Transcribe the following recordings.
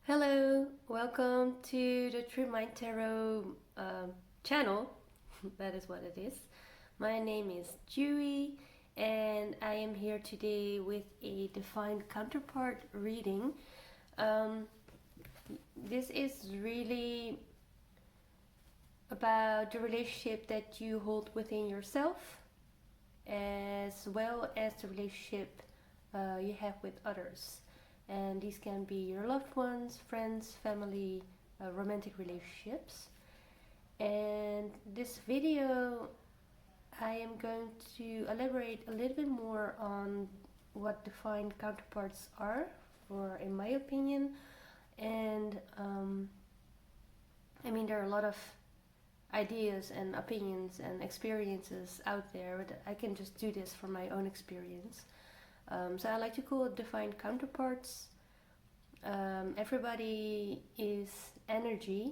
Hello, welcome to the True Mind Tarot channel. That is what it is. My name is Dewey, and I am here today with a defined counterpart reading. Um, this is really about the relationship that you hold within yourself, as well as the relationship you have with others. And these can be your loved ones, friends, family, romantic relationships. And this video, I am going to elaborate a little bit more on what defined counterparts are, for in my opinion. And there are a lot of ideas and opinions and experiences out there, but I can just do this from my own experience. So I like to call it defined counterparts. Everybody is energy,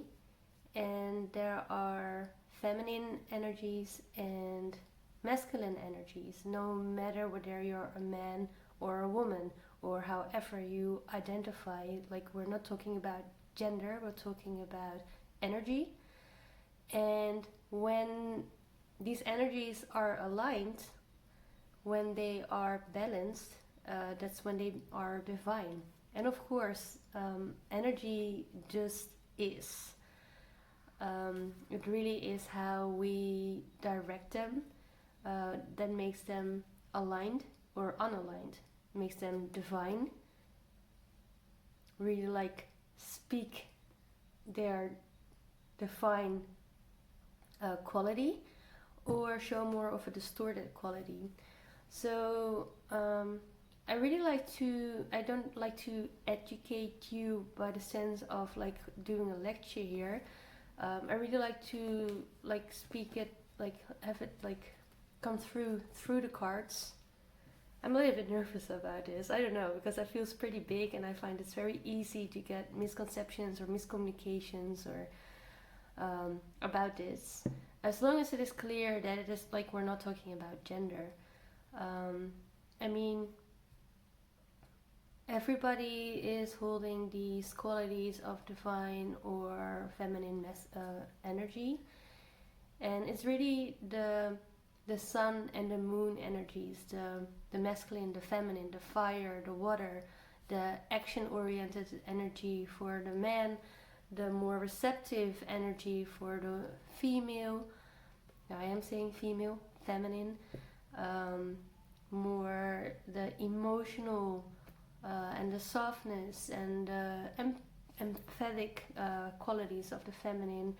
and there are feminine energies and masculine energies, no matter whether you're a man or a woman or however you identify. Like, we're not talking about gender, we're talking about energy. And when these energies are aligned, when they are balanced, that's when they are divine. And of course, energy just is. It really is how we direct them that makes them aligned or unaligned, makes them divine, really like speak their divine quality, or show more of a distorted quality. So I don't like to educate you by the sense of like doing a lecture here. I really like to like speak it, like have it like come through the cards. I'm a little bit nervous about this. I don't know, because it feels pretty big, and I find it's very easy to get misconceptions or miscommunications or about this. As long as it is clear that it is like we're not talking about gender. I mean, everybody is holding these qualities of divine or feminine energy, and it's really the sun and the moon energies, the masculine, the feminine, the fire, the water, the action-oriented energy for the man, the more receptive energy for the female. Now I am saying female, feminine. More the emotional and the softness and the empathetic qualities of the feminine,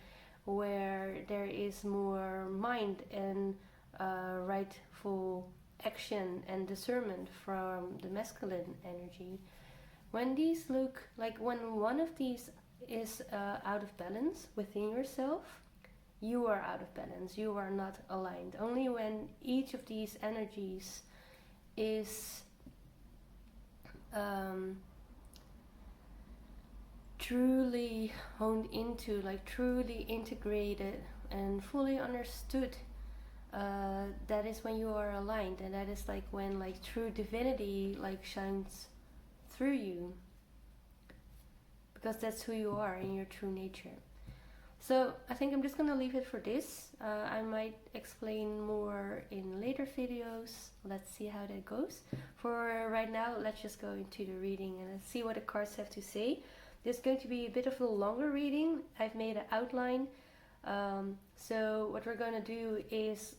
where there is more mind and rightful action and discernment from the masculine energy. When these look like, when one of these is out of balance within yourself, you are out of balance, you are not aligned. Only when each of these energies is truly honed into, like truly integrated and fully understood, that is when you are aligned, and that is like when like true divinity like shines through you, because that's who you are in your true nature. So I think I'm just gonna leave it for this. I might explain more in later videos. Let's see how that goes. For right now, let's just go into the reading and let's see what the cards have to say. This is going to be a bit of a longer reading. I've made an outline. So what we're gonna do is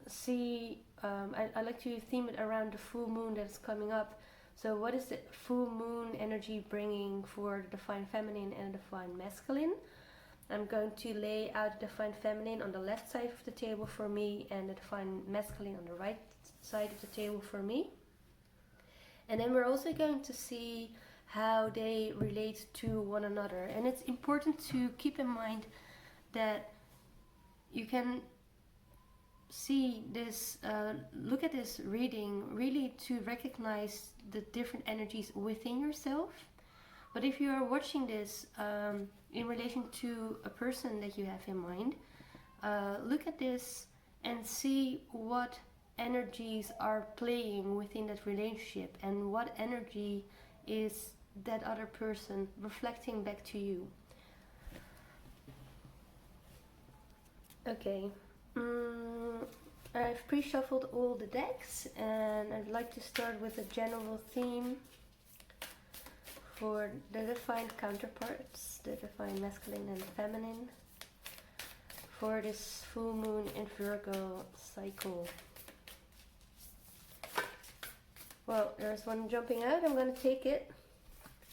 see, I like to theme it around the full moon that's coming up. So what is the full moon energy bringing for the divine feminine and the divine masculine? I'm going to lay out the divine feminine on the left side of the table for me, and the divine masculine on the right side of the table for me. And then we're also going to see how they relate to one another. And it's important to keep in mind that you can see this, look at this reading really to recognize the different energies within yourself. But if you are watching this in relation to a person that you have in mind, look at this and see what energies are playing within that relationship, and what energy is that other person reflecting back to you. Okay, I've pre-shuffled all the decks, and I'd like to start with a general theme for the defined counterparts, the defined masculine and feminine, for this full moon in Virgo cycle. Well, there's one jumping out, I'm going to take it,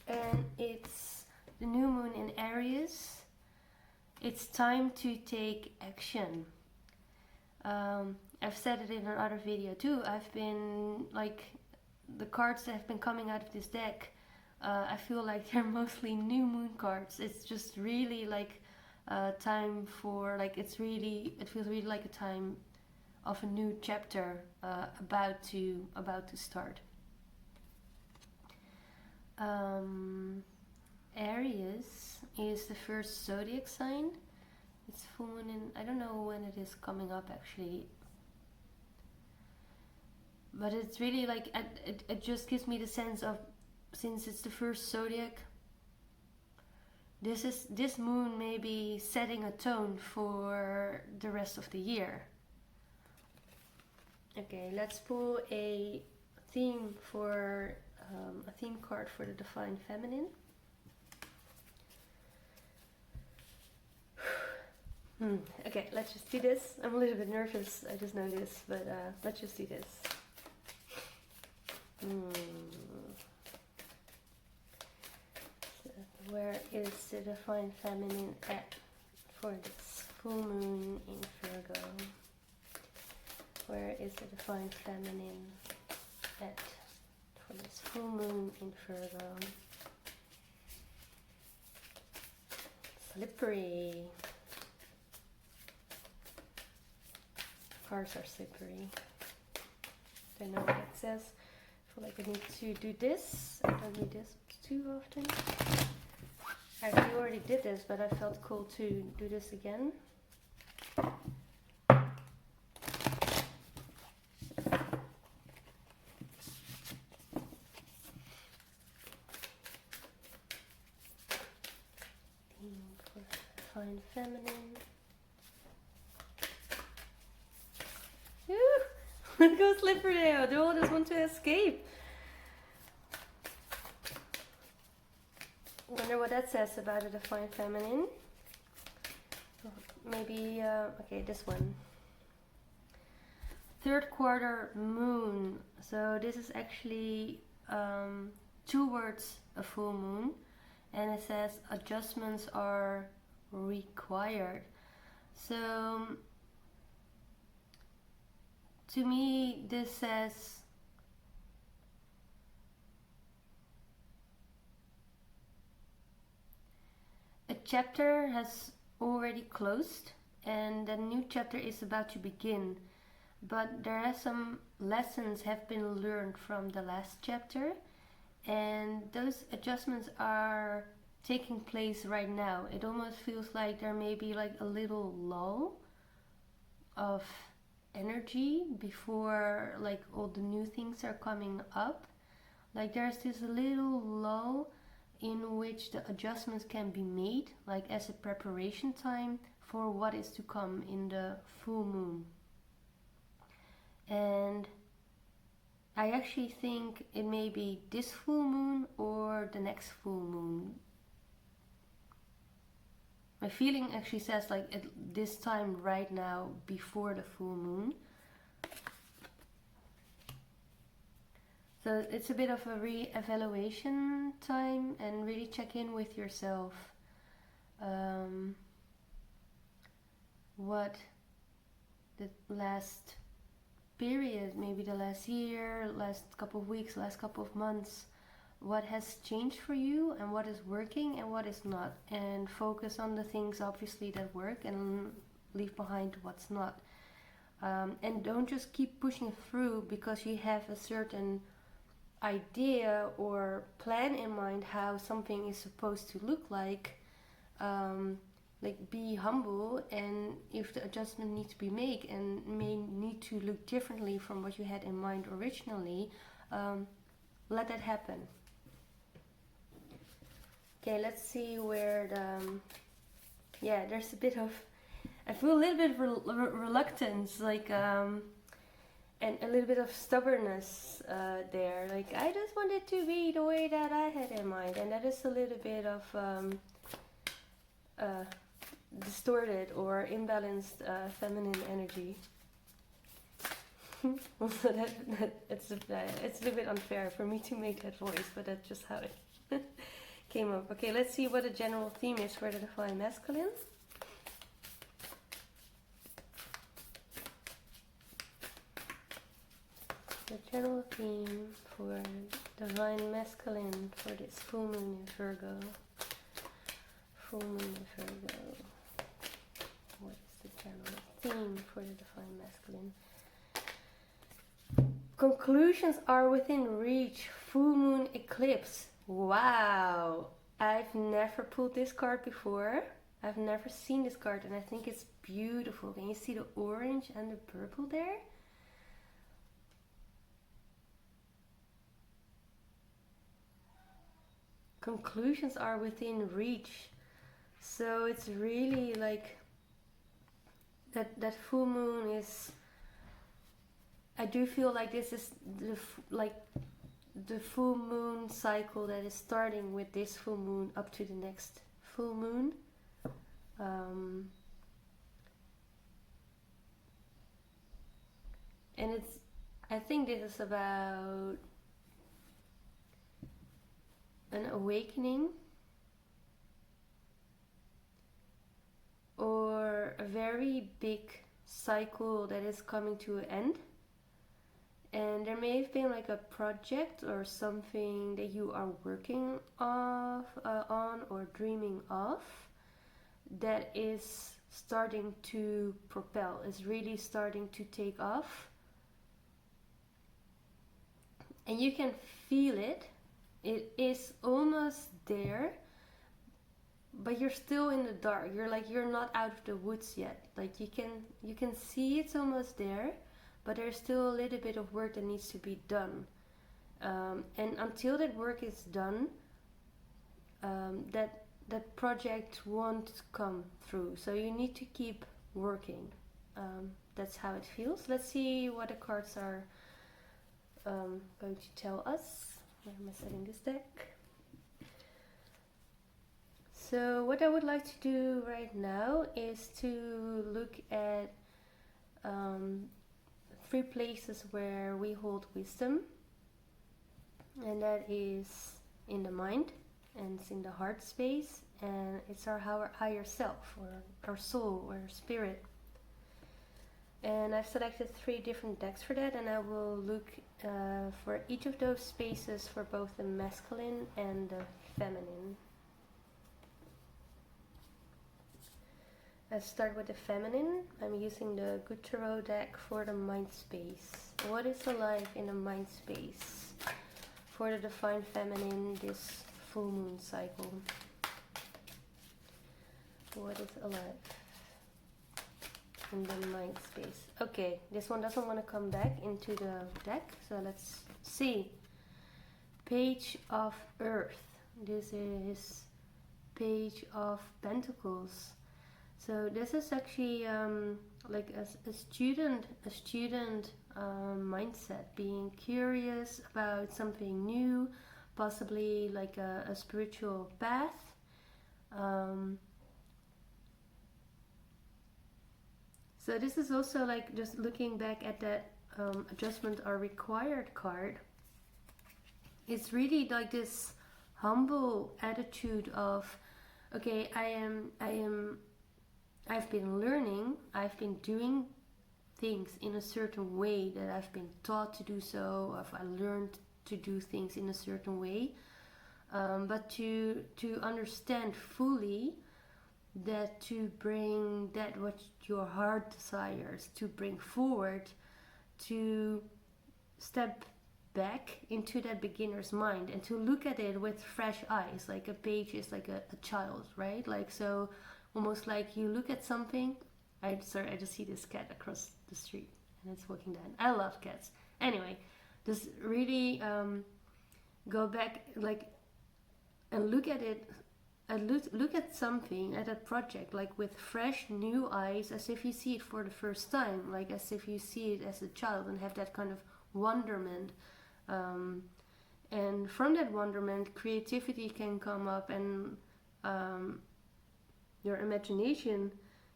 and it's the new moon in Aries. It's time to take action. I've said it in another video too. I've been like, the cards that have been coming out of this deck, I feel like they're mostly new moon cards. It's just really like time for, like, it feels really like a time of a new chapter about to start. Aries is the first zodiac sign. It's full moon in, I don't know when it is coming up actually, but it's really like, it just gives me the sense of, since it's the first zodiac, this moon may be setting a tone for the rest of the year. Okay, let's pull a theme for a theme card for the divine feminine. Okay, let's just do this. I'm a little bit nervous, I just know this, but let's just do this. So where is the divine feminine at for this full moon in Virgo? Where is the divine feminine at for this full moon in Virgo? Slippery. Cards are slippery. Don't know what it says. I feel like I need to do this. I don't need this too often. Actually, already did this, but I felt cool to do this again. Theme for divine feminine. Look how slippery they are. They all just want to escape. Wonder what that says about the divine feminine. Maybe, okay, this one. Third quarter moon. So this is actually towards a full moon. And it says adjustments are required. So to me, this says a chapter has already closed and a new chapter is about to begin. But there are some lessons have been learned from the last chapter, and those adjustments are taking place right now. It almost feels like there may be like a little lull of energy before like all the new things are coming up. Like there's this little lull in which the adjustments can be made, like as a preparation time for what is to come in the full moon. And I actually think it may be this full moon or the next full moon. My feeling actually says like at this time right now before the full moon. So it's a bit of a re-evaluation time and really check in with yourself. What the last period, maybe the last year, last couple of weeks, last couple of months, what has changed for you and what is working and what is not, and focus on the things obviously that work and leave behind what's not. And don't just keep pushing through because you have a certain idea or plan in mind how something is supposed to look like. Be humble, and if the adjustment needs to be made and may need to look differently from what you had in mind originally, let that happen. Okay, let's see where the yeah, there's a bit of, I feel a little bit of reluctance, like and a little bit of stubbornness there. Like I just want it to be the way that I had in mind, and that is a little bit of distorted or imbalanced feminine energy. Also, it's a little bit unfair for me to make that voice, but that's just how it came up. Okay, let's see what the general theme is for the Divine Masculine. The general theme for Divine Masculine for this full moon in Virgo. Full moon in Virgo. What is the general theme for the Divine Masculine? Conclusions are within reach. Full moon eclipse. Wow! I've never pulled this card before. I've never seen this card, and I think it's beautiful. Can you see the orange and the purple there? Conclusions are within reach. So it's really like that full moon is, I do feel like this is the full moon cycle that is starting with this full moon up to the next full moon. And it's, I think this is about an awakening or a very big cycle that is coming to an end. And there may have been like a project or something that you are working on or dreaming of that is starting to propel, is really starting to take off. And you can feel it. It is almost there, but you're still in the dark. You're not out of the woods yet. Like you can see it's almost there, but there's still a little bit of work that needs to be done. And until that work is done, that project won't come through. So you need to keep working. That's how it feels. Let's see what the cards are going to tell us. Where am I setting this deck? So what I would like to do right now is to look at 3 places where we hold wisdom, and that is in the mind, and it's in the heart space, and it's our higher self, or our soul, or spirit. And I've selected 3 different decks for that, and I will look for each of those spaces for both the masculine and the feminine. Let's start with the feminine. I'm using the Good Tarot deck for the mind space. What is alive in the mind space for the Divine Feminine this full moon cycle? What is alive in the mind space? Okay, this one doesn't want to come back into the deck, so let's see. Page of Earth. This is Page of Pentacles. So this is actually like a student mindset, being curious about something new, possibly like a spiritual path. So this is also like just looking back at that adjustment are required card. It's really like this humble attitude of, okay, I've been learning, I've been doing things in a certain way that I've been taught to do so, or I learned to do things in a certain way. But to understand fully that to bring that what your heart desires to bring forward, to step back into that beginner's mind and to look at it with fresh eyes. Like a page is like a child, right? Like, so almost like you look at something. I just see this cat across the street and it's walking down. I love cats. Anyway, just really go back like and look at it look at something, at a project, like with fresh new eyes, as if you see it for the first time, like as if you see it as a child and have that kind of wonderment. And from that wonderment, creativity can come up, and your imagination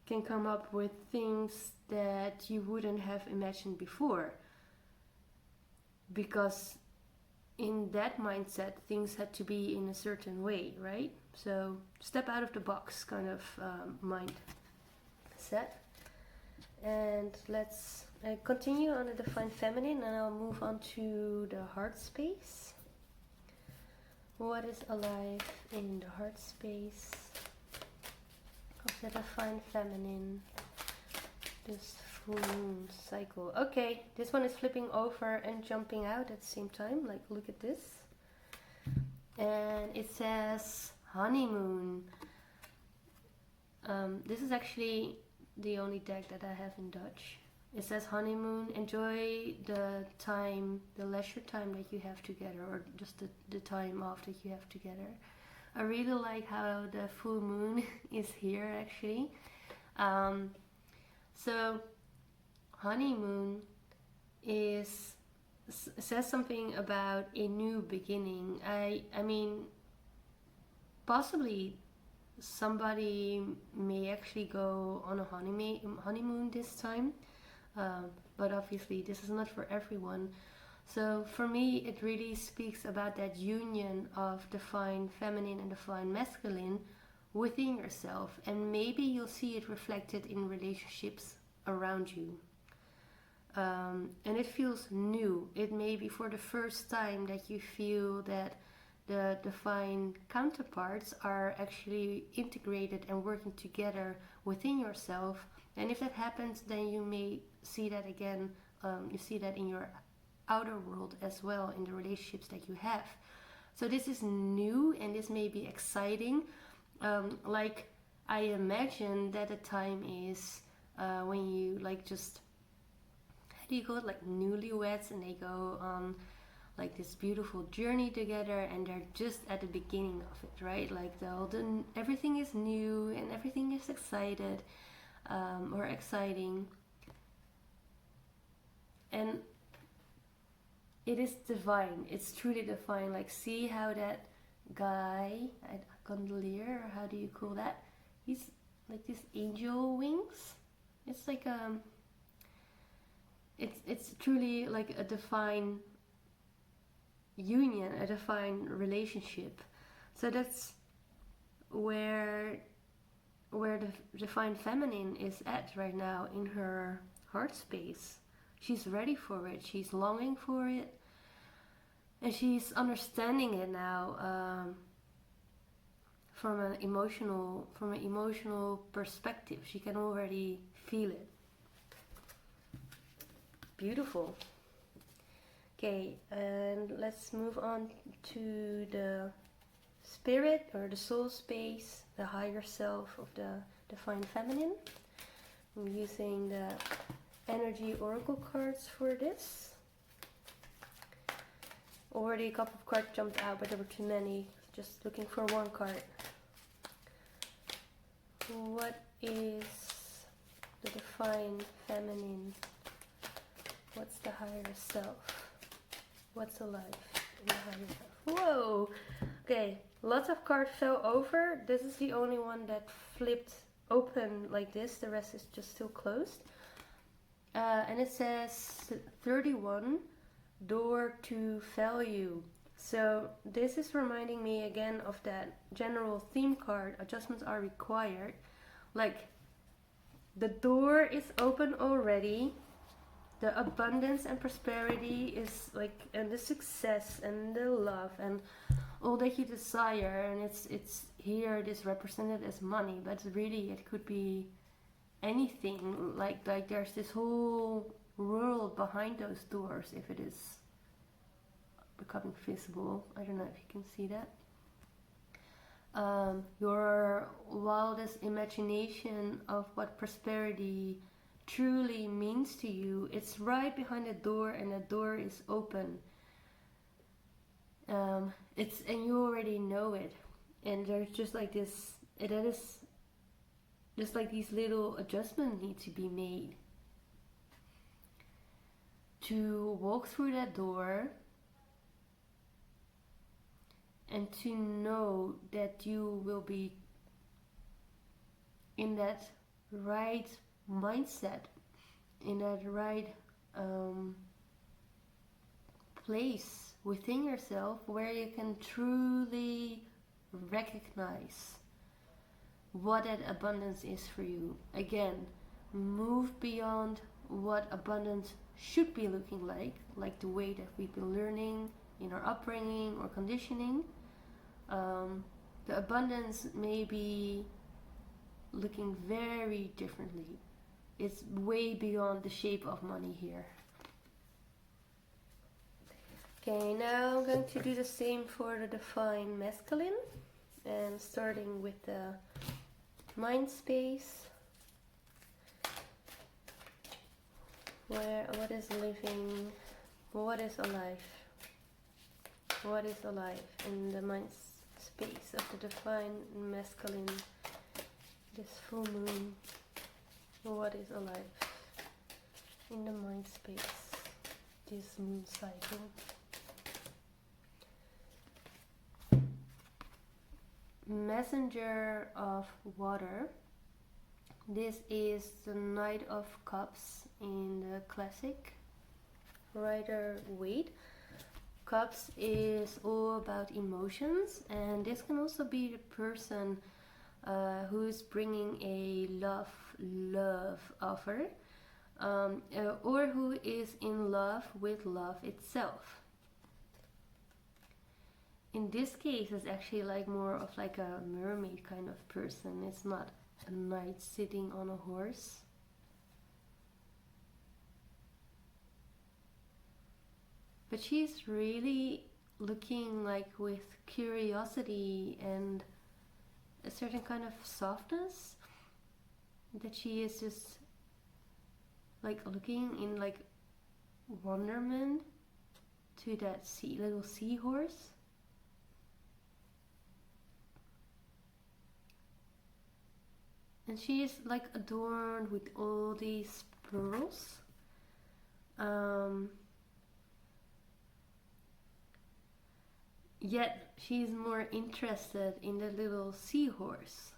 can come up with things that you wouldn't have imagined before. Because in that mindset, things had to be in a certain way, right? So step out of the box kind of mindset. And let's continue on the Divine Feminine, and I'll move on to the heart space. What is alive in the heart space of the Divine Feminine? This full moon cycle. Okay, this one is flipping over and jumping out at the same time. Like, look at this. And it says honeymoon. This is actually the only deck that I have in Dutch. It says honeymoon. Enjoy the time, the leisure time that you have together, or just the time off that you have together. I really like how the full moon is here actually. So honeymoon says something about a new beginning. I mean, possibly somebody may actually go on a honeymoon this time, but obviously this is not for everyone. So for me, it really speaks about that union of divine feminine and divine masculine within yourself, and maybe you'll see it reflected in relationships around you. And it feels new. It may be for the first time that you feel that the divine counterparts are actually integrated and working together within yourself. And if that happens, then you may see that again. You see that in your outer world as well, in the relationships that you have. So this is new, and this may be exciting. Like, I imagine that the time is when you like just, how do you call it, like newlyweds, and they go on like this beautiful journey together, and they're just at the beginning of it, right? Like everything is new and everything is excited or exciting, and it is divine. It's truly divine. Like, see how that guy, gondolier, or how do you call that? He's like these angel wings. It's like it's truly like a divine union, a divine relationship. So that's where the divine feminine is at right now in her heart space. She's ready for it. She's longing for it, and she's understanding it now from an emotional perspective. She can already feel it. Beautiful. Okay, and let's move on to the spirit or the soul space, the higher self of the divine feminine. I'm using the energy oracle cards for this. Already a couple of cards jumped out, but there were too many. Just looking for one card. What is the divine feminine? What's the higher self? What's alive in the higher self? Whoa! Okay, lots of cards fell over. This is the only one that flipped open like this. The rest is just still closed. And it says 31, door to value. So this is reminding me again of that general theme card, adjustments are required. Like, the door is open already. The abundance and prosperity is like, and the success and the love and all that you desire, and it's here, it is represented as money, but really it could be anything. Like there's this whole world behind those doors if it is becoming visible. I don't know if you can see that. Your wildest imagination of what prosperity truly means to you, it's right behind the door, and the door is open. And you already know it. And there's just like this, that is just like these little adjustments need to be made to walk through that door and to know that you will be in that right mindset, in that right place within yourself where you can truly recognize what that abundance is for you. Again, move beyond what abundance should be looking like the way that we've been learning in our upbringing or conditioning. The abundance may be looking very differently. It's way beyond the shape of money here. Okay, now I'm going to do the same for the divine masculine, and starting with the mind space. What is living, what is alive? What is alive in the mind space of the divine masculine, this full moon? What is alive in the mind space, this moon cycle? Messenger of water. This is the Knight of Cups in the classic Rider-Waite. Cups is all about emotions, and this can also be the person who's bringing a love offer, or who is in love with love itself. In this case, it's actually like more of like a mermaid kind of person. It's not a knight sitting on a horse. But she's really looking like with curiosity and a certain kind of softness, that she is just like looking in like wonderment to that little seahorse. And she is like adorned with all these pearls. Yet she's more interested in the little seahorse.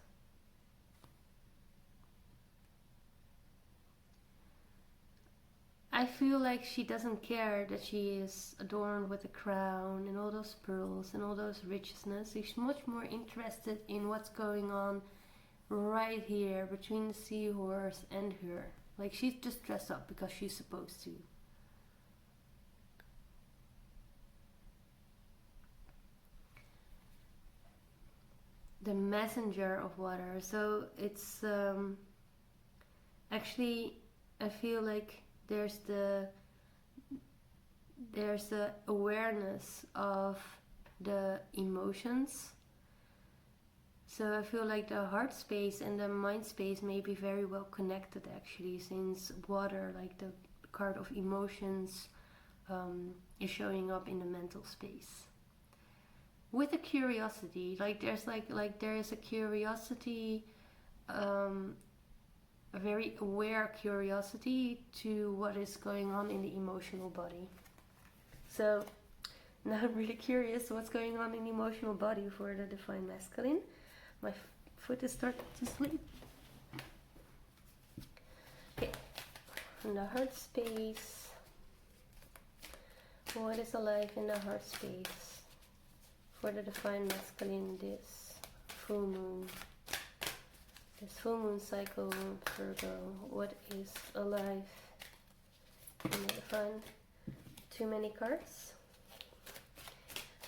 I feel like she doesn't care that she is adorned with a crown and all those pearls and all those richness. She's much more interested in what's going on right here between the seahorse and her. Like, she's just dressed up because she's supposed to. The messenger of water. So it's actually, I feel like there's the awareness of the emotions. So I feel like the heart space and the mind space may be very well connected actually, since water, like the card of emotions, is showing up in the mental space. With a curiosity, like there is a curiosity, a very aware curiosity to what is going on in the emotional body. So now I'm really curious what's going on in the emotional body for the divine masculine. My foot is starting to sleep. Okay, in the heart space, what is alive in the heart space for the divine masculine this full moon? This full moon cycle, Virgo, what is alive in the divine? Too many cards.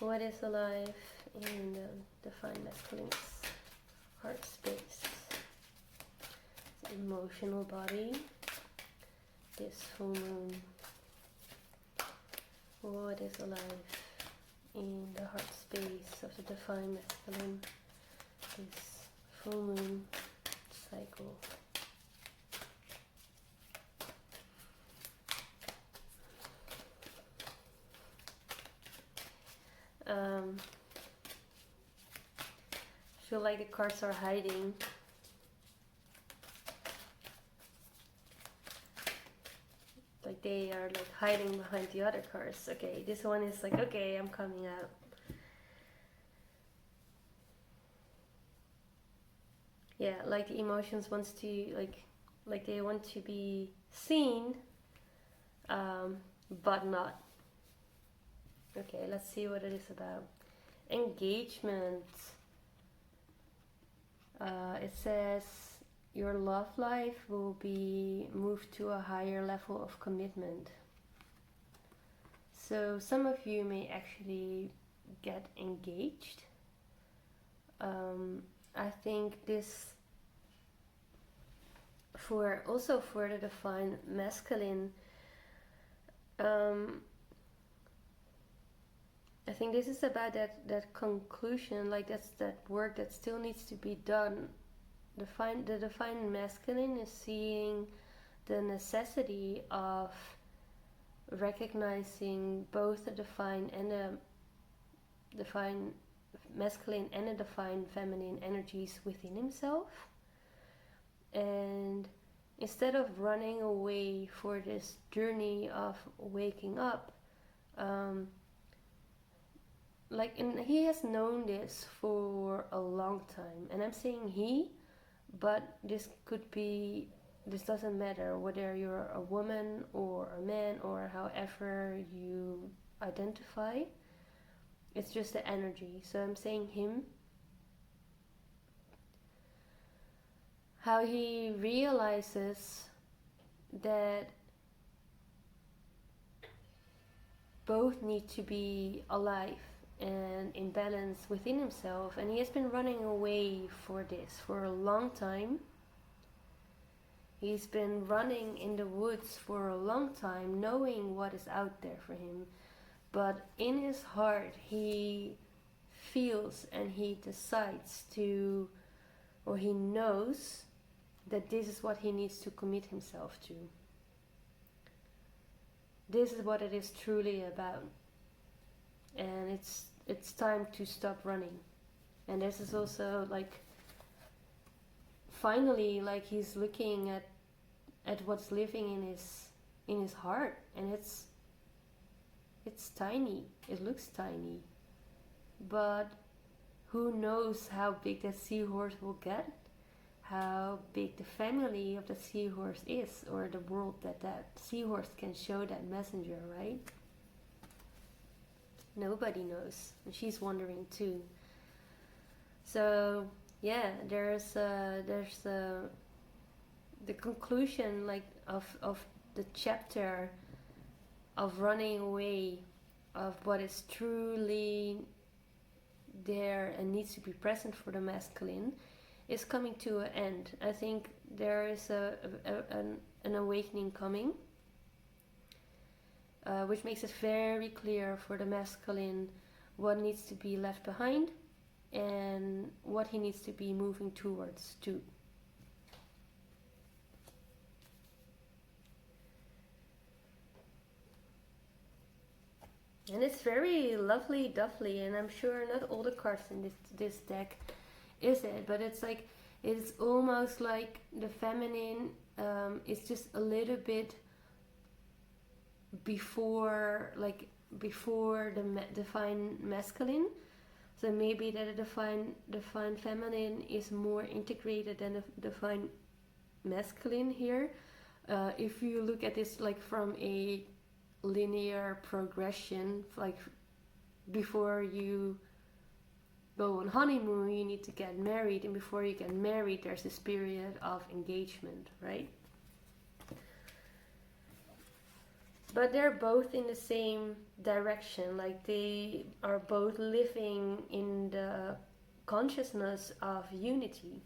What is alive in the divine masculine's heart space? It's emotional body, this full moon. What is alive in the heart space of the divine masculine, this full moon cycle? feel like the cards are hiding. Like they are like hiding behind the other cards. Okay, this one is like, okay, I'm coming out. Yeah, like the emotions wants to like they want to be seen, but not. Okay, let's see what it is about. Engagement. It says your love life will be moved to a higher level of commitment. So some of you may actually get engaged. I think this for the divine masculine, I think this is about that conclusion, like that's that work that still needs to be done. The divine masculine is seeing the necessity of recognizing both the divine and the divine masculine and the divine feminine energies within himself. And instead of running away for this journey of waking up, he has known this for a long time, and I'm saying he, but this doesn't matter whether you're a woman or a man or however you identify. It's just the energy. So I'm saying him. How he realizes that both need to be alive and in balance within himself, and he has been running away for this for a long time. He's been running in the woods for a long time, knowing what is out there for him, but in his heart he feels and he decides to, or he knows that this is what he needs to commit himself to. This is what it is truly about, and it's time to stop running. And this is also like finally like he's looking at what's living in his heart, and it's tiny. It looks tiny, but who knows how big that seahorse will get, how big the family of the seahorse is, or the world that seahorse can show that messenger, right? Nobody knows, and she's wondering too. So yeah, there's the conclusion like of the chapter of running away of what is truly there and needs to be present for the masculine is coming to an end. I think there is an awakening coming, which makes it very clear for the masculine what needs to be left behind and what he needs to be moving towards too. And it's very lovely duffly, and I'm sure not all the cards in this deck is it, but it's like it's almost like the feminine is just a little bit before the divine masculine. So maybe that the divine feminine is more integrated than the divine masculine here. If you look at this like from a linear progression, like before you go on honeymoon you need to get married, and before you get married there's this period of engagement, right? But they're both in the same direction, like they are both living in the consciousness of unity,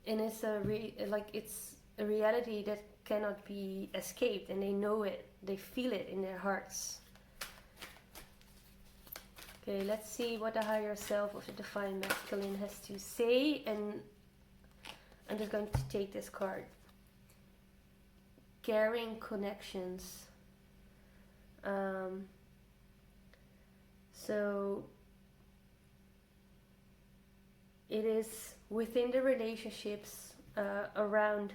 and it's a reality that cannot be escaped, and they know it, they feel it in their hearts. Okay, let's see what the higher self of the divine masculine has to say, and I'm just going to take this card. Caring connections. So it is within the relationships around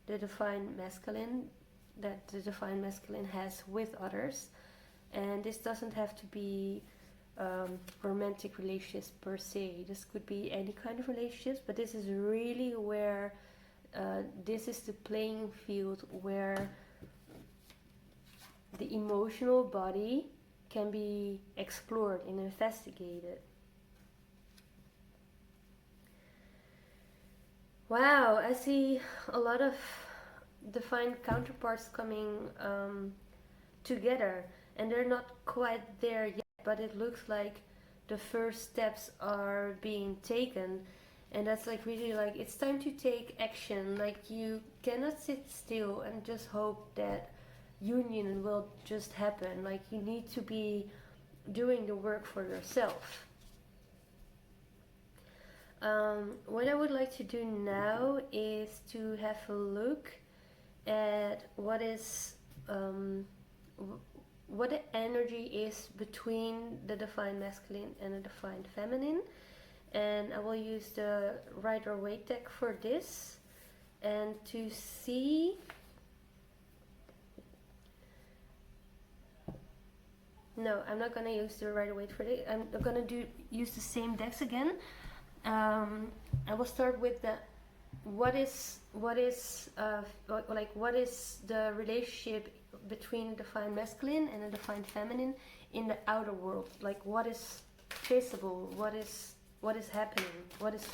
the divine masculine that the divine masculine has with others. And this doesn't have to be romantic relationships per se. This could be any kind of relationships, but this is really where this is the playing field where the emotional body can be explored and investigated. Wow, I see a lot of divine counterparts coming together, and they're not quite there yet, but it looks like the first steps are being taken. And that's like really like it's time to take action. Like you cannot sit still and just hope that union will just happen. Like you need to be doing the work for yourself. What I would like to do now is to have a look at what is what the energy is between the divine masculine and the divine feminine, and I will use the Rider-Waite deck for this, and to see no, I'm not gonna use the Rider-Waite for this. I'm gonna use the same decks again. I will start with the what is the relationship between the divine masculine and the divine feminine in the outer world. Like what is visible, what is happening, what is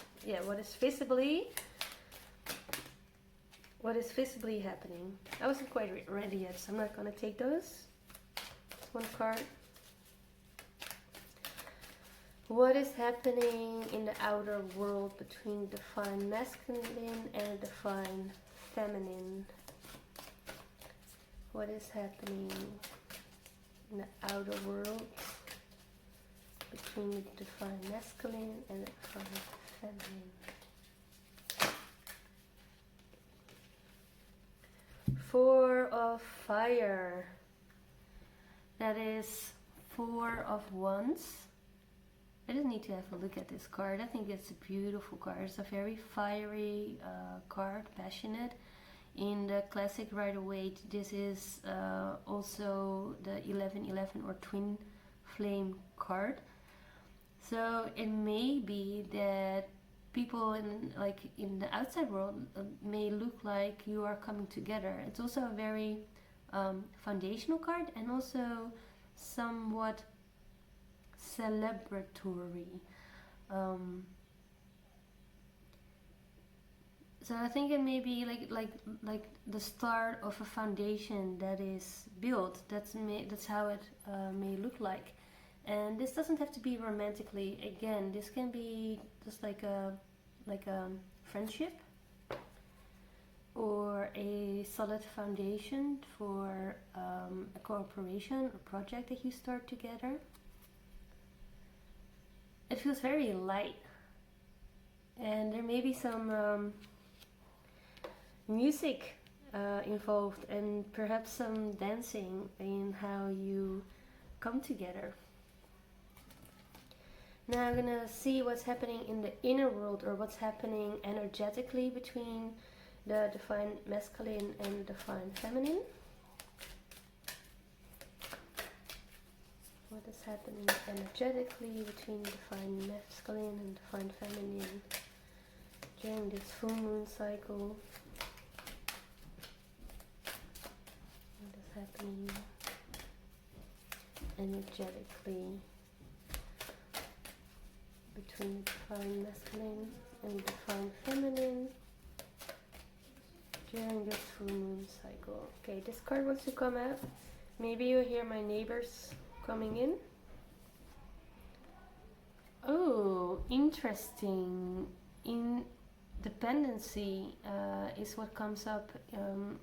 visibly happening. I wasn't quite ready yet, so I'm not gonna take those. Just one card. What is happening in the outer world between divine masculine and divine feminine? What is happening in the outer world between the divine masculine and the divine feminine? Four of Fire. That is Four of Wands. I just need to have a look at this card. I think it's a beautiful card. It's a very fiery card, passionate. In the classic Rider-Waite, this is also the 1111 or twin flame card. So it may be that people in the outside world may look like you are coming together. It's also a very foundational card and also somewhat celebratory. So I think it may be like the start of a foundation that is built. That's how it may look like. And this doesn't have to be romantically. Again, this can be just like a friendship or a solid foundation for a cooperation or project that you start together. It feels very light, and there may be some music involved and perhaps some dancing in how you come together. Now I'm gonna see what's happening in the inner world, or what's happening energetically between the divine masculine and the divine feminine. What is happening energetically between divine masculine and divine feminine during this full moon cycle? What is happening energetically between the divine masculine and divine feminine during this full moon cycle? Okay, this card wants to come out. Maybe you hear my neighbors coming in. Oh, interesting. Independency is what comes up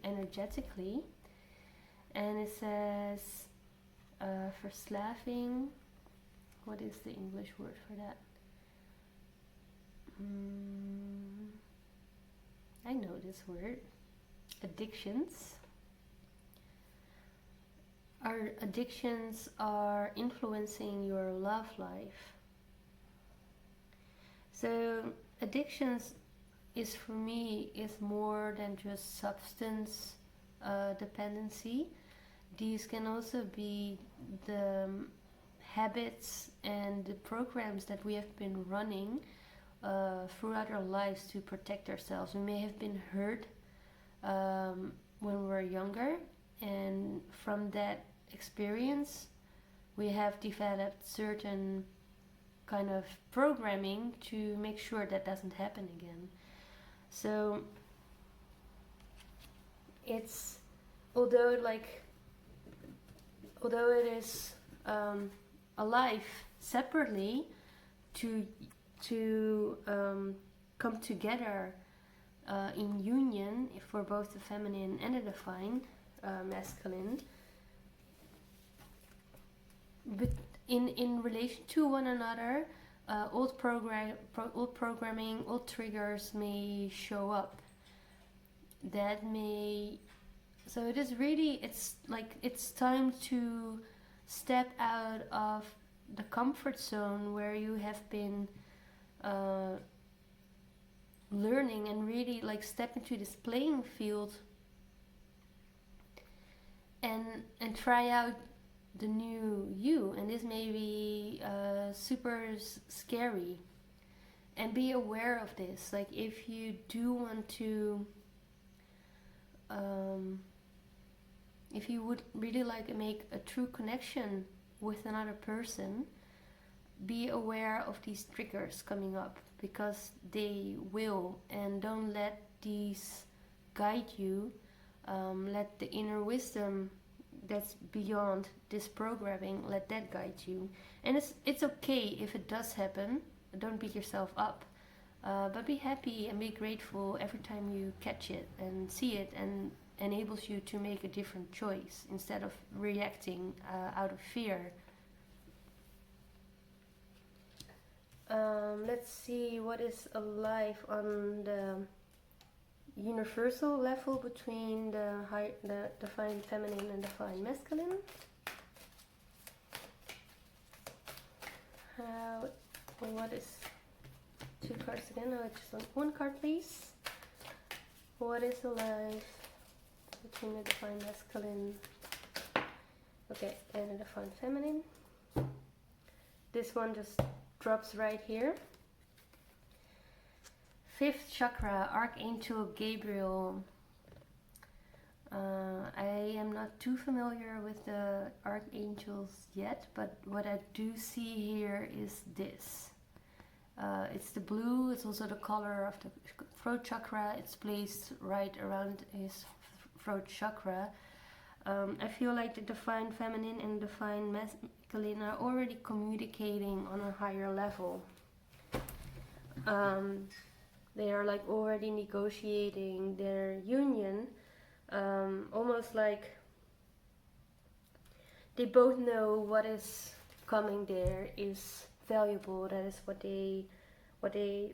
energetically, and it says verslaving. What is the English word for that? I know this word. Addictions. Our addictions are influencing your love life. So addictions is for me is more than just substance dependency. These can also be the habits and the programs that we have been running throughout our lives to protect ourselves. We may have been hurt when we were younger, and from that experience we have developed certain kind of programming to make sure that doesn't happen again. So it's although it is alive separately to come together in union for both the feminine and the divine masculine, but in relation to one another, old programming, old triggers may show up. So it is really, it's time to step out of the comfort zone where you have been learning, and really step into this playing field and try out the new you. And this may be super scary, and be aware of this. If you do want to if you would really make a true connection with another person, be aware of these triggers coming up, because they will, and don't let these guide you. Let the inner wisdom that's beyond this programming, let that guide you. And it's okay if it does happen. Don't beat yourself up, but be happy and be grateful every time you catch it and see it, and enables you to make a different choice instead of reacting out of fear. Let's see what is alive on the universal level between the divine feminine and divine masculine. What is 2 cards again? No, I just want 1 card, please. What is alive between the divine masculine, okay, and the divine feminine? This one just drops right here. 5th chakra, Archangel Gabriel. I am not too familiar with the archangels yet, but what I do see here is this. It's the blue, it's also the color of the throat chakra. It's placed right around his throat chakra. I feel like the divine feminine and divine masculine are already communicating on a higher level. They are already negotiating their union, almost like they both know what is coming there is valuable. That is what they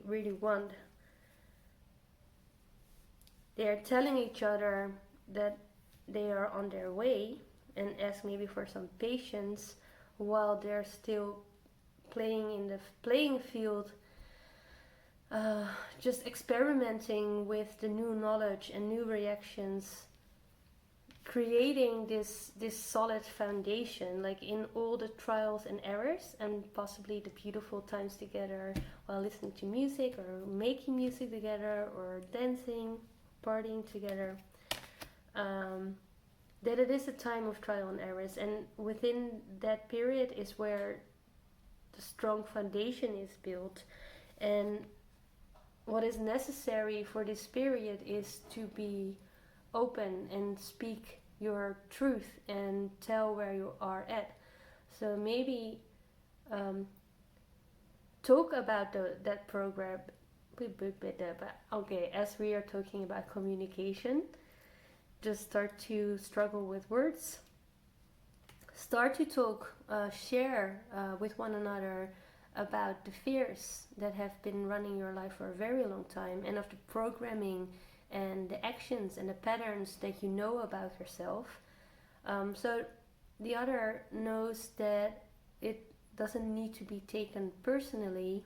really want. They are telling each other that they are on their way, and ask maybe for some patience while they're still playing in the playing field, just experimenting with the new knowledge and new reactions, creating this solid foundation, in all the trials and errors, and possibly the beautiful times together while listening to music or making music together or dancing, partying together. That it is a time of trial and errors, and within that period is where the strong foundation is built. And what is necessary for this period is to be open and speak your truth and tell where you are at. So maybe talk about that program. Okay, as we are talking about communication, just start to struggle with words. Start to talk, share with one another about the fears that have been running your life for a very long time, and of the programming and the actions and the patterns that you know about yourself. So the other knows that it doesn't need to be taken personally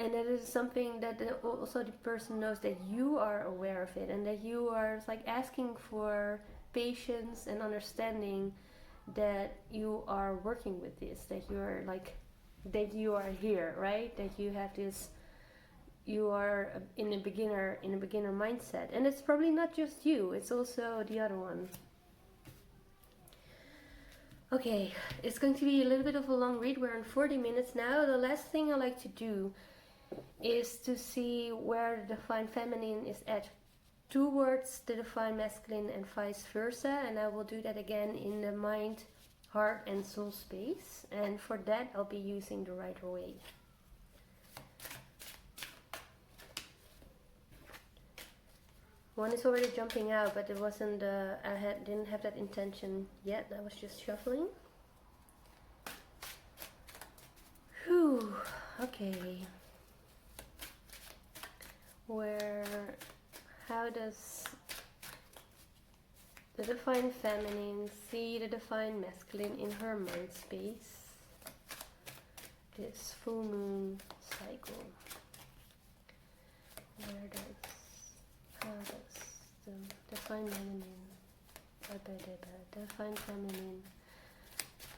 and that is something that also the person knows that you are aware of it, and that you are like asking for patience and understanding that you are working with this, that you are like, that you are here, right? That you have this, you are in a beginner mindset, and it's probably not just you, it's also the other one. Okay, it's going to be a little bit of a long read. We're on 40 minutes now. The last thing I like to do is to see where the divine feminine is at towards the divine masculine and vice versa, and I will do that again in the mind, heart and soul space, and for that I'll be using the Rider Waite. One is already jumping out, but it wasn't, didn't have that intention yet. I was just shuffling. Whew, okay. How does the divine feminine see the divine masculine in her mind space? This full moon cycle. How does the divine feminine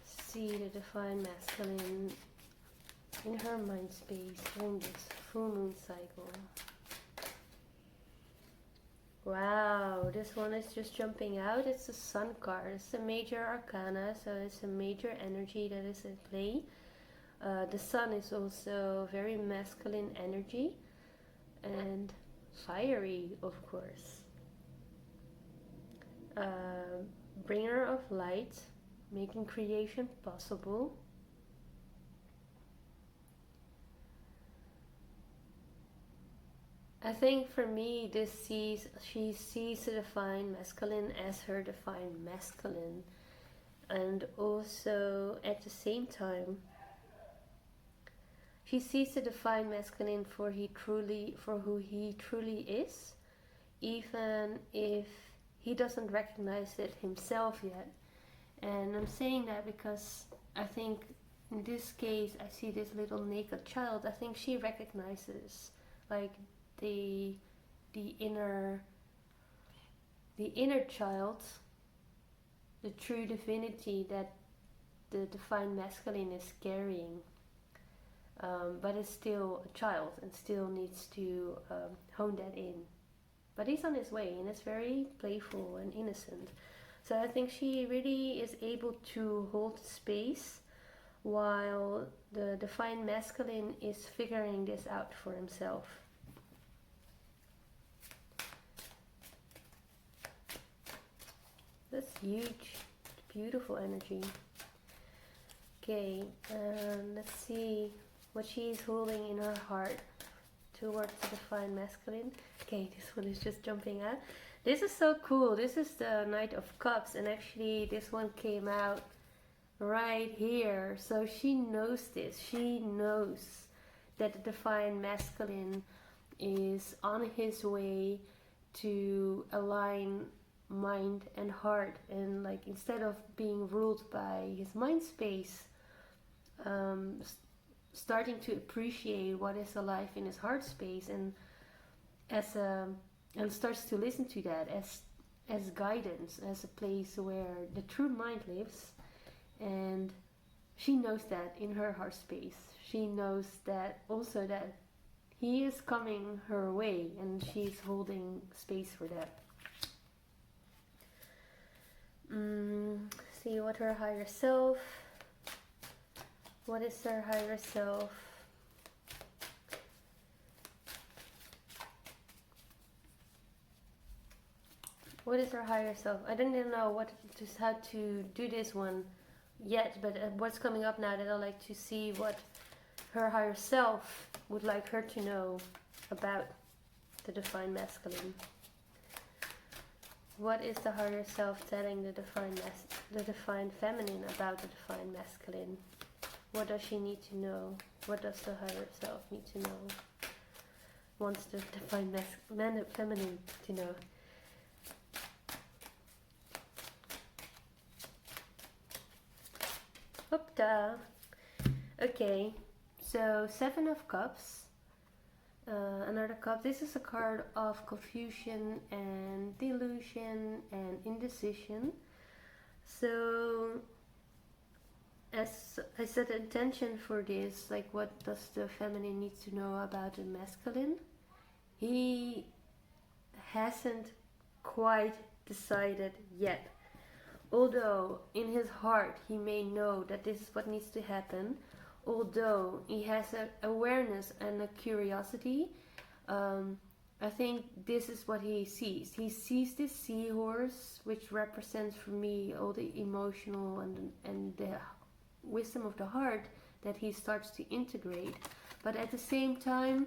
see the divine masculine in her mind space during this full moon cycle? Wow, this one is just jumping out. It's the Sun card. It's a major arcana, so it's a major energy that is at play. The Sun is also very masculine energy and fiery, of course. Bringer of light, making creation possible. I think for me, she sees the divine masculine as her divine masculine, and also at the same time, she sees the divine masculine for who he truly is, even if he doesn't recognize it himself yet. And I'm saying that because I think in this case, I see this little naked child. I think she recognizes like the inner child, the true divinity that the divine masculine is carrying, but is still a child and still needs to hone that in. But he's on his way, and it's very playful and innocent. So I think she really is able to hold space while the divine masculine is figuring this out for himself. That's huge, beautiful energy. Okay, let's see what she's holding in her heart towards the divine masculine. Okay, this one is just jumping out. This is so cool. This is the Knight of Cups, and actually this one came out right here. So she knows this. She knows that the divine masculine is on his way to align mind and heart, and like instead of being ruled by his mind space, starting to appreciate what is alive in his heart space, and and starts to listen to that as guidance, as a place where the true mind lives. And she knows that in her heart space. She knows that also that he is coming her way, and she's holding space for that. See what her higher self. What is her higher self? What is her higher self? I don't even know how to do this one yet, but what's coming up now that I like to see what her higher self would like her to know about the divine masculine. What is the higher self telling the divine feminine about the divine masculine? What does she need to know? What does the higher self need to know? Wants the divine feminine to know? Hoopta. Okay, so 7 of Cups. Another cup. This is a card of confusion and delusion and indecision. So, as I set the intention for this, like what does the feminine need to know about the masculine? He hasn't quite decided yet. Although in his heart he may know that this is what needs to happen, although he has an awareness and a curiosity, I think this is what he sees. He sees this seahorse, which represents for me all the emotional and the wisdom of the heart that he starts to integrate. But at the same time,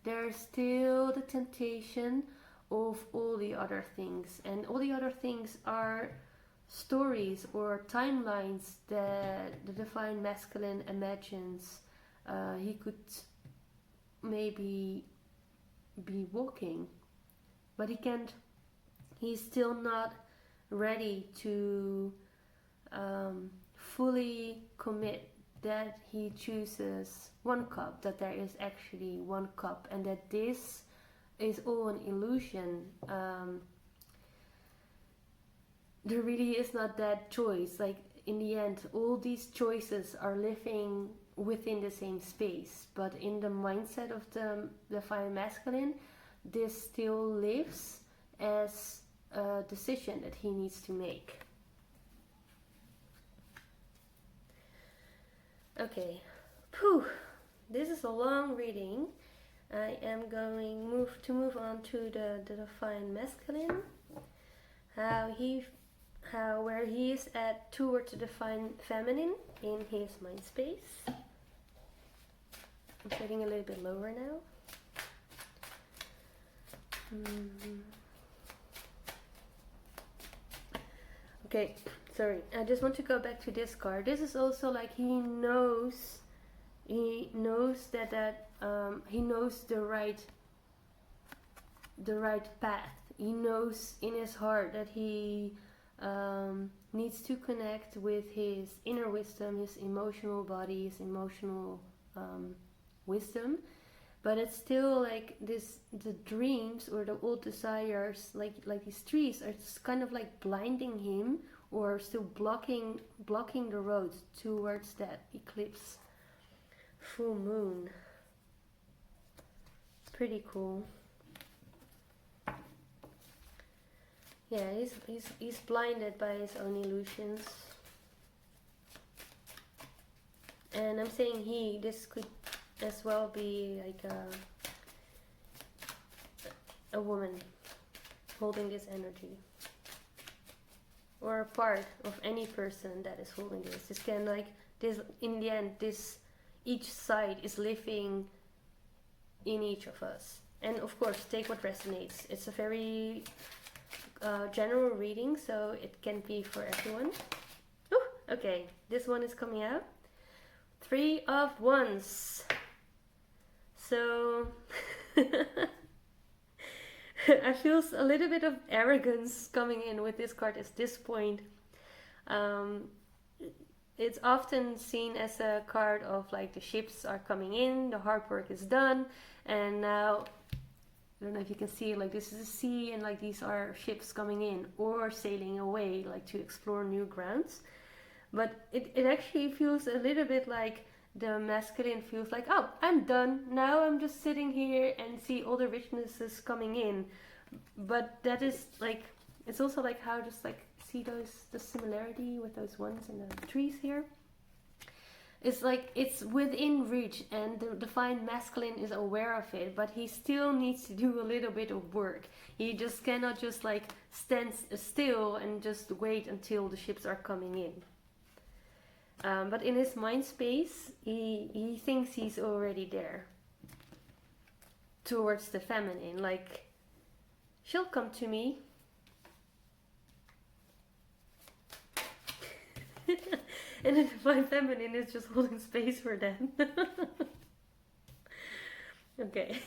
there's still the temptation of all the other things. And all the other things are stories or timelines that the divine masculine imagines he could maybe be walking, but he's still not ready to fully commit that he chooses one cup, that there is actually one cup, and that this is all an illusion. There really is not that choice. Like in the end, all these choices are living within the same space, but in the mindset of the divine masculine, this still lives as a decision that he needs to make. Okay, this is a long reading. I am going to move on to the divine masculine, where he is at towards the divine feminine in his mind space. I'm getting a little bit lower now. Okay, sorry. I just want to go back to this card. This is also like he knows that he knows the right path. He knows in his heart that he needs to connect with his inner wisdom, his emotional body, his emotional wisdom, but it's still like the dreams or the old desires, like these trees are just kind of like blinding him, or still blocking the road towards that eclipse full moon. Pretty cool. Yeah, he's blinded by his own illusions. And I'm saying this could as well be like a woman holding this energy, or a part of any person that is holding this. This can in the end, each side is living in each of us. And of course, take what resonates. It's a very general reading, so it can be for everyone. Ooh, okay, this one is coming out. 3 of Wands. So I feel a little bit of arrogance coming in with this card at this point. It's often seen as a card of like the ships are coming in, the hard work is done, and now I don't know if you can see, like this is a sea, and like these are ships coming in or sailing away, like to explore new grounds. But it actually feels a little bit like the masculine feels like, oh, I'm done. Now I'm just sitting here and see all the richnesses coming in. But that is like, it's also like how just like see the similarity with those ones and the trees here. It's like it's within reach, and the divine masculine is aware of it, but he still needs to do a little bit of work. He just cannot just like stand still and just wait until the ships are coming in. But in his mind space, he thinks he's already there towards the feminine, like she'll come to me. And the divine feminine is just holding space for them. Okay.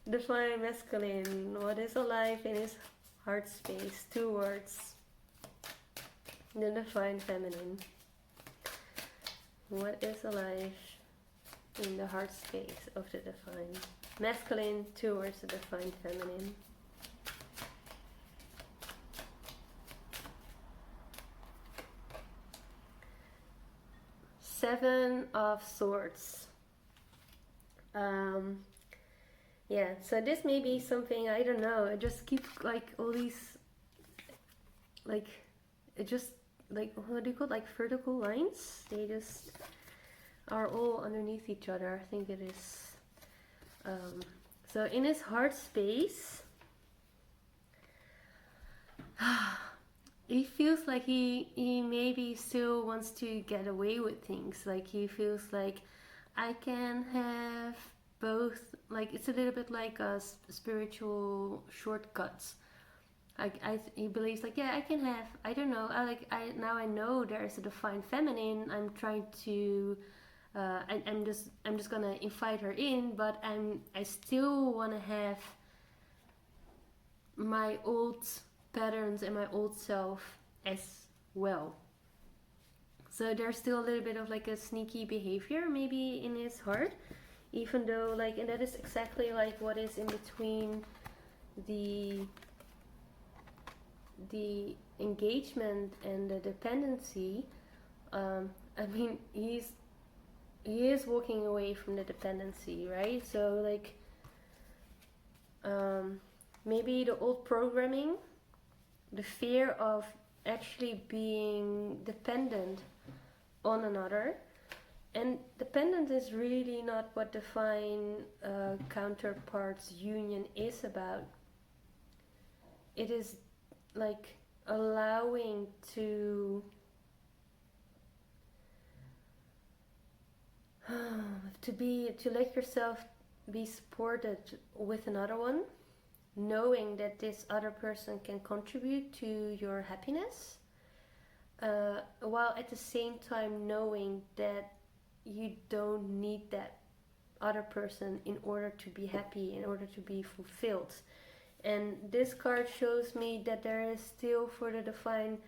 Divine masculine, what is alive in his heart space towards the divine feminine? What is alive in the heart space of the divine masculine towards the divine feminine. Seven of Swords. Yeah, so this may be something, I don't know, I just keep like all these, like, it just, like, what do you call it, like vertical lines? They just are all underneath each other, I think it is. So in his heart space, he feels like he maybe still wants to get away with things. Like he feels like I can have both. Like it's a little bit like a spiritual shortcuts. He believes like, yeah, I can have. I don't know. Now I know there is a divine feminine. I'm trying to. I'm just gonna invite her in, but I still want to have my old patterns and my old self as well. So there's still a little bit of like a sneaky behavior maybe in his heart, even though like, and that is exactly like what is in between the engagement and the dependency. I mean, he is walking away from the dependency, right? So like maybe the old programming, the fear of actually being dependent on another. And dependent is really not what divine counterparts union is about. It is like allowing to let yourself be supported with another one, knowing that this other person can contribute to your happiness, while at the same time knowing that you don't need that other person in order to be happy, in order to be fulfilled. And this card shows me that there is still, for the divine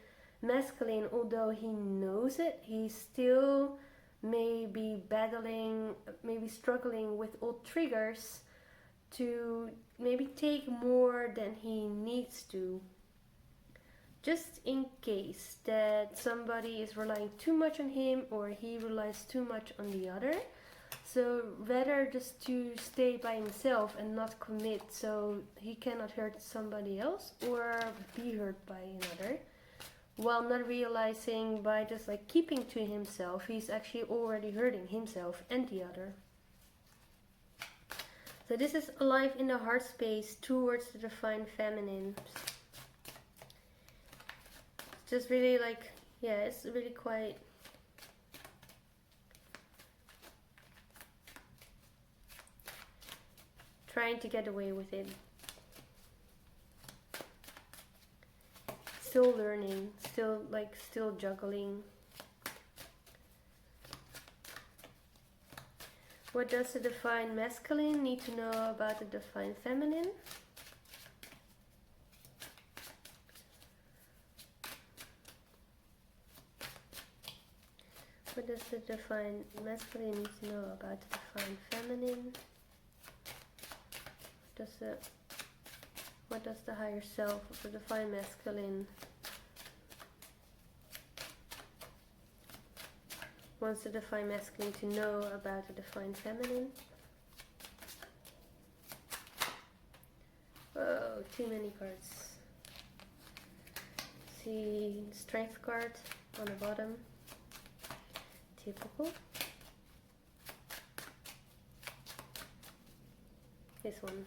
masculine, although he knows it, he still may be battling, maybe struggling with old triggers to maybe take more than he needs to, just in case that somebody is relying too much on him or he relies too much on the other. So rather just to stay by himself and not commit, so he cannot hurt somebody else or be hurt by another, while not realizing by just like keeping to himself, he's actually already hurting himself and the other. So this is alive in the heart space towards the divine feminine. It's just really like, yeah, it's really quite trying to get away with it. Still learning, still juggling. What does the divine masculine need to know about the divine feminine? What does the divine masculine need to know about the divine feminine? What does the higher self of the divine masculine wants the divine masculine to know about the divine feminine? Oh, too many cards. See, strength card on the bottom. Typical. This one.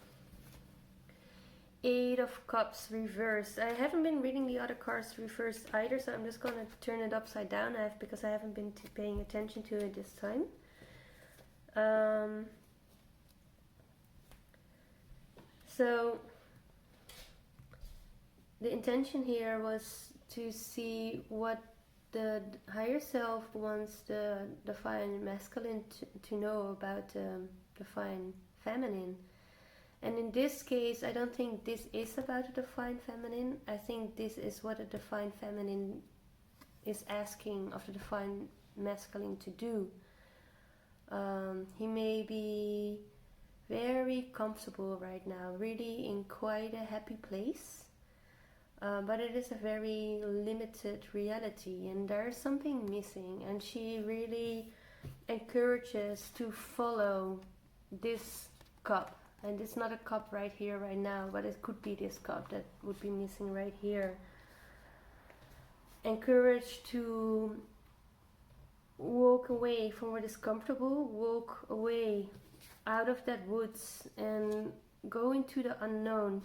Eight of Cups reversed. I haven't been reading the other cards reversed either, so I'm just gonna turn it upside down because I haven't been paying attention to it this time. So the intention here was to see what the higher self wants the divine masculine to know about the divine feminine. And in this case, I don't think this is about the divine feminine. I think this is what the divine feminine is asking of the divine masculine to do. He may be very comfortable right now, really in quite a happy place. But it is a very limited reality, and there is something missing, and she really encourages to follow this cup. And it's not a cup right here, right now, but it could be this cup that would be missing right here. Encouraged to walk away from what is comfortable, walk away out of that woods and go into the unknown.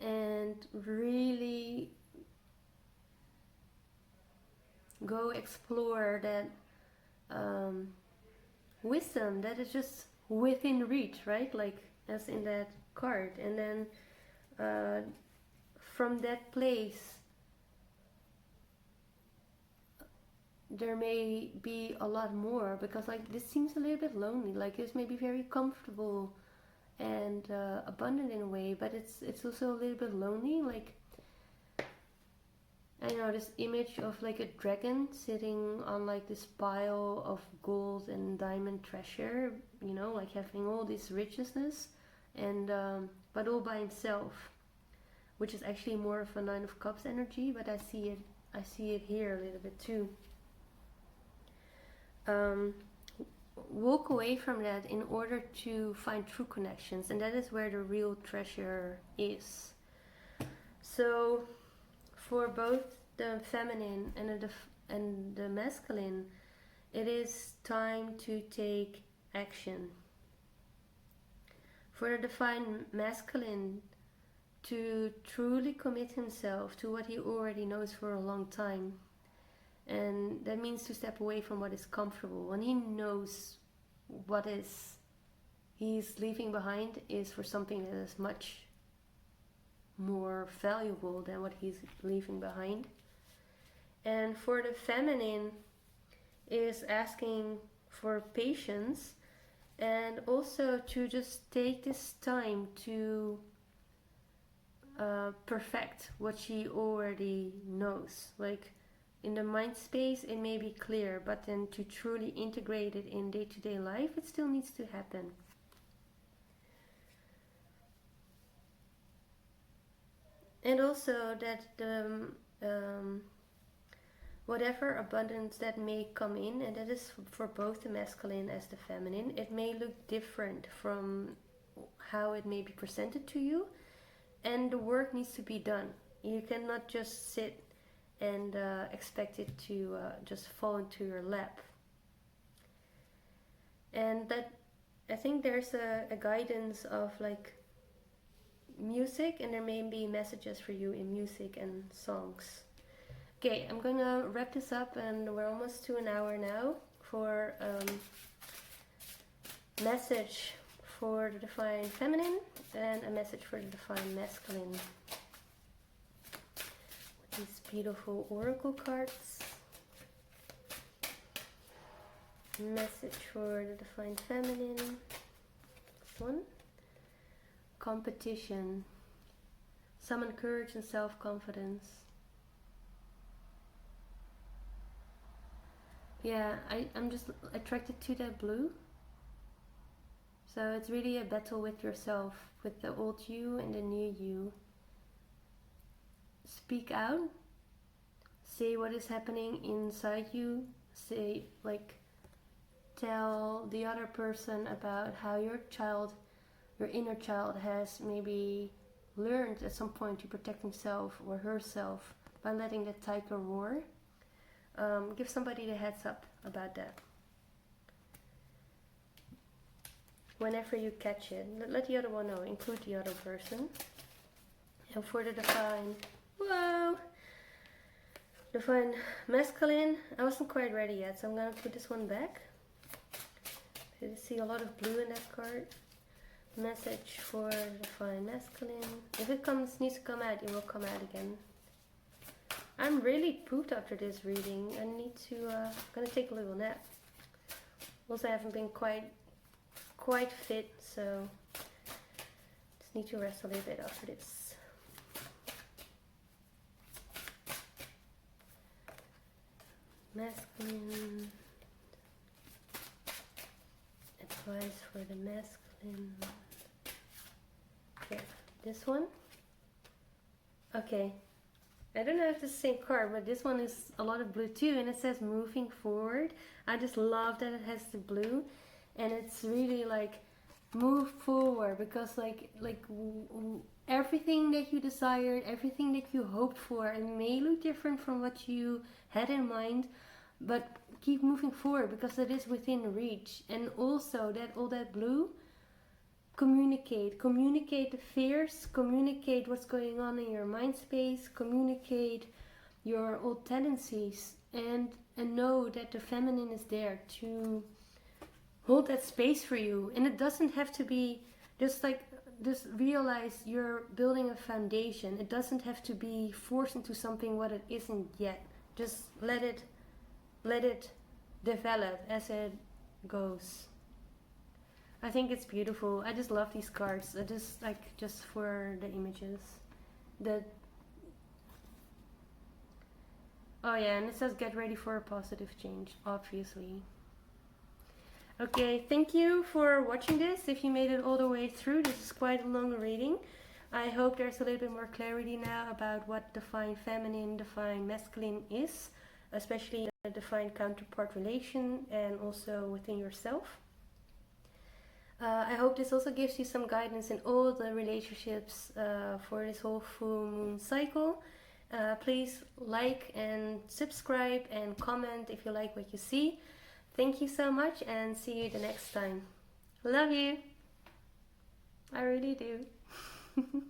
And really go explore that wisdom that is just within reach, right? Like as in that card. And then from that place there may be a lot more, because like this seems a little bit lonely. Like this may be very comfortable and abundant in a way, but it's also a little bit lonely. Like I know this image of like a dragon sitting on like this pile of gold and diamond treasure, you know, like having all this richness, and but all by himself, which is actually more of a Nine of Cups energy, but I see it here a little bit too. Walk away from that in order to find true connections, and that is where the real treasure is. So for both the feminine and the masculine, it is time to take action. For the divine masculine, to truly commit himself to what he already knows for a long time. And that means to step away from what is comfortable. When he knows what he's leaving behind is for something that is much more valuable than what he's leaving behind. And for the feminine is asking for patience, and also to just take this time to perfect what she already knows. Like in the mind space it may be clear, but then to truly integrate it in day-to-day life, it still needs to happen. And also that the whatever abundance that may come in, and that is for both the masculine as the feminine, it may look different from how it may be presented to you, and the work needs to be done. You cannot just sit and expect it to just fall into your lap. And that, I think there's a guidance of like music, and there may be messages for you in music and songs. Okay, I'm gonna wrap this up, and we're almost to an hour now for message for the divine feminine and a message for the divine masculine. These beautiful oracle cards. Message for the divine feminine. This one. Competition. Summon courage and self-confidence. Yeah, I'm just attracted to that blue. So it's really a battle with yourself, with the old you and the new you. Speak out. Say what is happening inside you. Say, like, tell the other person about how your inner child has maybe learned at some point to protect himself or herself by letting the tiger roar. Give somebody the heads up about that. Whenever you catch it, let the other one know, include the other person. And for the divine masculine, I wasn't quite ready yet, so I'm gonna put this one back. You see a lot of blue in that card. Message for the divine masculine. If it needs to come out, it will come out again. I'm really pooped after this reading. I need to, gonna take a little nap. Also, I haven't been quite fit, so just need to rest a little bit after this. masculine. Advice for the masculine. Here, this one. Okay. I don't know if it's the same card, but this one is a lot of blue too, and it says moving forward. I just love that it has the blue, and it's really like move forward, because like everything that you desired, everything that you hoped for, it may look different from what you had in mind, but keep moving forward because it is within reach. And also that all that blue, communicate the fears, communicate what's going on in your mind space, communicate your old tendencies, and know that the feminine is there to hold that space for you. And it doesn't have to be just realize you're building a foundation. It doesn't have to be forced into something what it isn't yet. Just let it develop as it goes. I think it's beautiful. I just love these cards. I just for the images. Oh yeah, and it says get ready for a positive change, obviously. Okay, thank you for watching this. If you made it all the way through, this is quite a long reading. I hope there's a little bit more clarity now about what divine feminine, divine masculine is, especially the divine counterpart relation and also within yourself. I hope this also gives you some guidance in all the relationships for this whole full moon cycle. Please like and subscribe and comment if you like what you see. Thank you so much, and see you the next time. Love you. I really do.